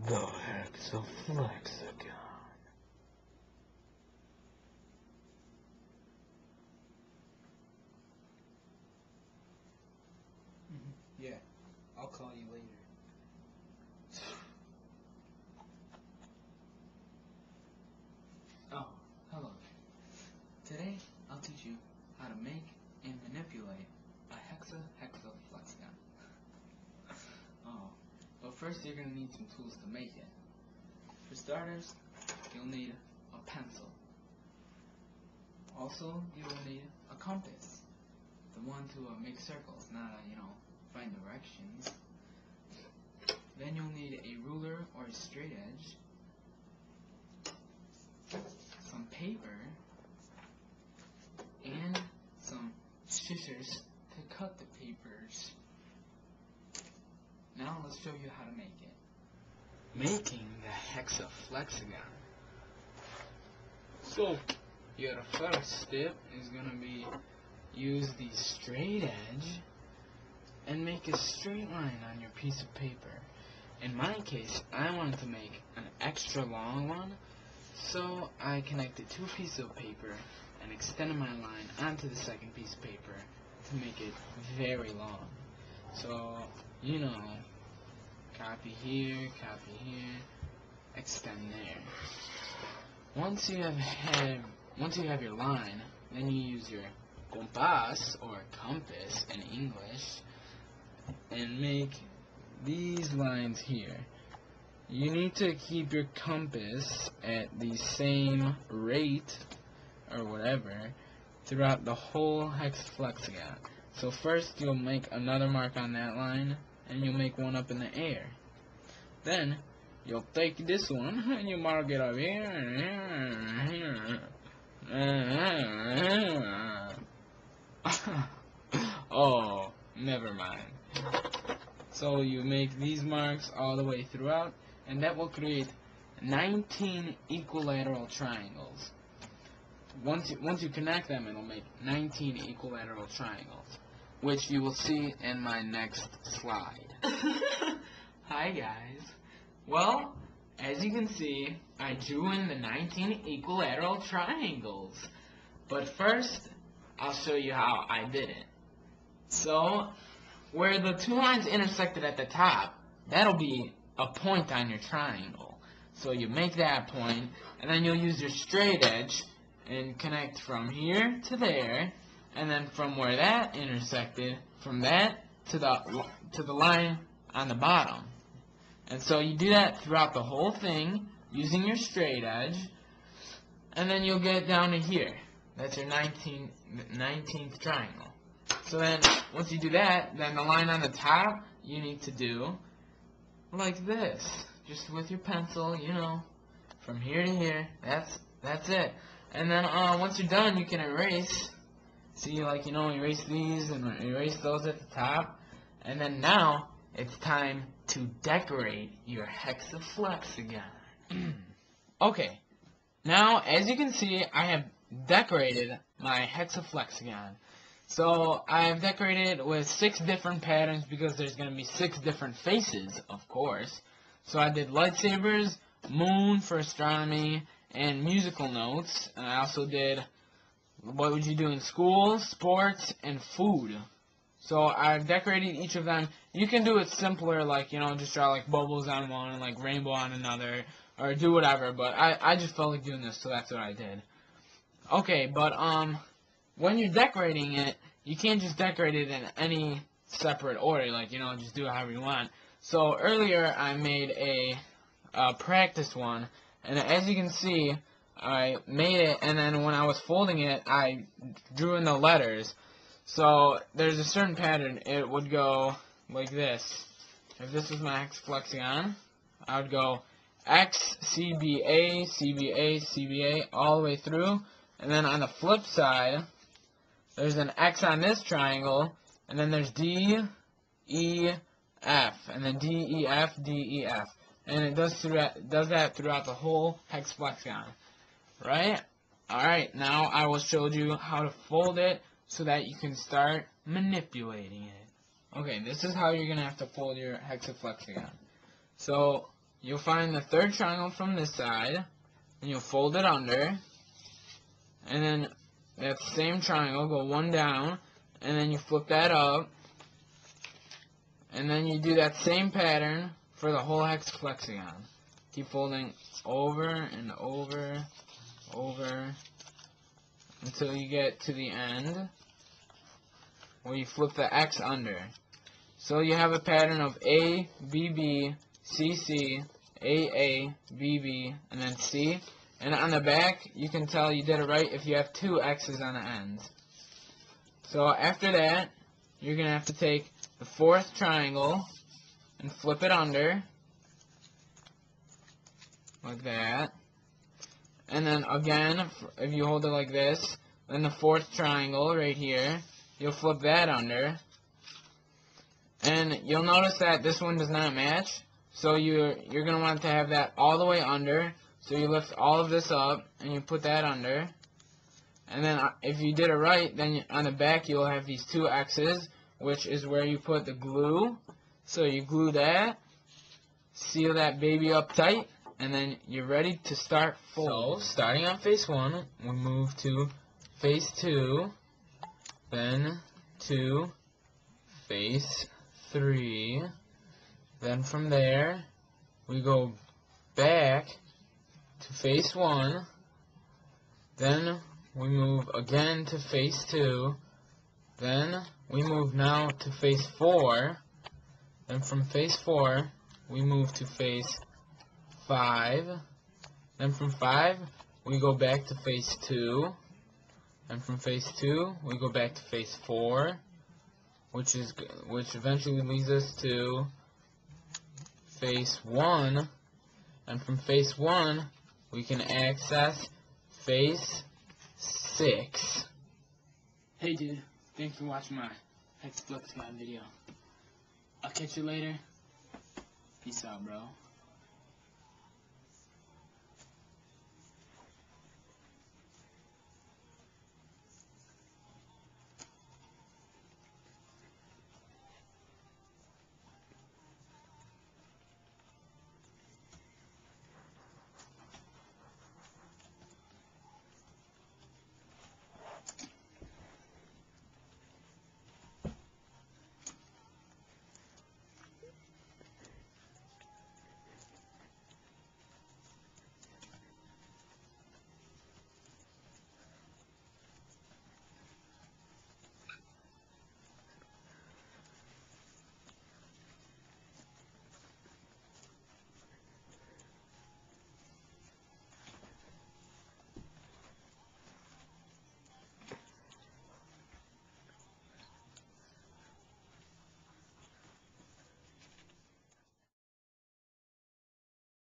The hexaflexagon. Yeah, I'll call you later. Oh, hello. Today, I'll teach you how to make and manipulate a hexahexaflexagon. But first you're going to need some tools to make it. For starters, you'll need a pencil. Also, you will need a compass. The one to make circles, not, find directions. Then you'll need a ruler or a straight edge, some paper, and some scissors to cut the papers. Now let's show you how to make it. Making the hexaflexagon. So, the first step is going to be use the straight edge and make a straight line on your piece of paper. In my case, I wanted to make an extra long one, so I connected two pieces of paper and extended my line onto the second piece of paper to make it very long. So, copy here, extend there. Once you have your line, then you use your compass or compass in English and make these lines here. You need to keep your compass at the same rate or whatever throughout the whole hexaflexagon. So first you'll make another mark on that line and you'll make one up in the air. Then you'll take this one and you mark it up here and here and here. Oh, never mind. So you make these marks all the way throughout, and that will create 19 equilateral triangles. Once you connect them, it'll make 19 equilateral triangles, which you will see in my next slide. Hi guys. Well, as you can see, I drew in the 19 equilateral triangles. But first, I'll show you how I did it. So, where the two lines intersected at the top, that'll be a point on your triangle. So you make that point, and then you'll use your straight edge and connect from here to there, and then from where that intersected, from that to the line on the bottom. And so you do that throughout the whole thing using your straight edge, and then you'll get down to here. That's your 19th triangle. So then, once you do that, then the line on the top, you need to do like this. Just with your pencil, from here to here. That's it. And then, once you're done, you can erase. See, erase these and erase those at the top. And then now, it's time to decorate your hexaflexagon. Okay. Now, as you can see, I have decorated my hexaflexagon. So I've decorated with 6 different patterns because there's going to be 6 different faces, of course. So I did lightsabers, moon for astronomy, and musical notes. And I also did what would you do in school, sports, and food. So I've decorated each of them. You can do it simpler, just draw like bubbles on one and like rainbow on another, or do whatever. But I just felt like doing this, so that's what I did. Okay, but when you're decorating it, you can't just decorate it in any separate order, just do it however you want. So earlier I made a practice one, and as you can see, I made it, and then when I was folding it, I drew in the letters. So there's a certain pattern. It would go like this. If this was my hexaflexagon, I would go X, CBA, CBA, CBA, all the way through. And then on the flip side, there's an X on this triangle, and then there's D, E, F, and then D, E, F, D, E, F. And it does that throughout the whole hexaflexagon. Right? Alright, now I will show you how to fold it so that you can start manipulating it. Okay, this is how you're going to have to fold your hexaflexagon. So, you'll find the third triangle from this side, and you'll fold it under, and then that same triangle, go one down, and then you flip that up, and then you do that same pattern for the whole hexaflexagon. Keep folding over and over, over, until you get to the end, where you flip the X under. So you have a pattern of A, B, B, C, C, A, B, B, and then C. And on the back, you can tell you did it right if you have two X's on the ends. So after that, you're going to have to take the fourth triangle and flip it under, like that. And then again, if you hold it like this, then the fourth triangle right here, you'll flip that under. And you'll notice that this one does not match. So you're going to want to have that all the way under. So you lift all of this up and you put that under. And then if you did it right, then on the back you'll have these two X's, which is where you put the glue. So you glue that, seal that baby up tight, and then you're ready to start folding. So starting on face 1, we move to face 2, then to face 3, then from there we go back to face 1, then we move again to face 2, then we move now to face 4, then from face 4 we move to face 5, then from 5 we go back to face 2, and from face 2 we go back to face 4, which eventually leads us to face 1, and from face 1 we can access face 6. Hey dude, thanks for watching my hexaflexagon video. I'll catch you later. Peace out, bro.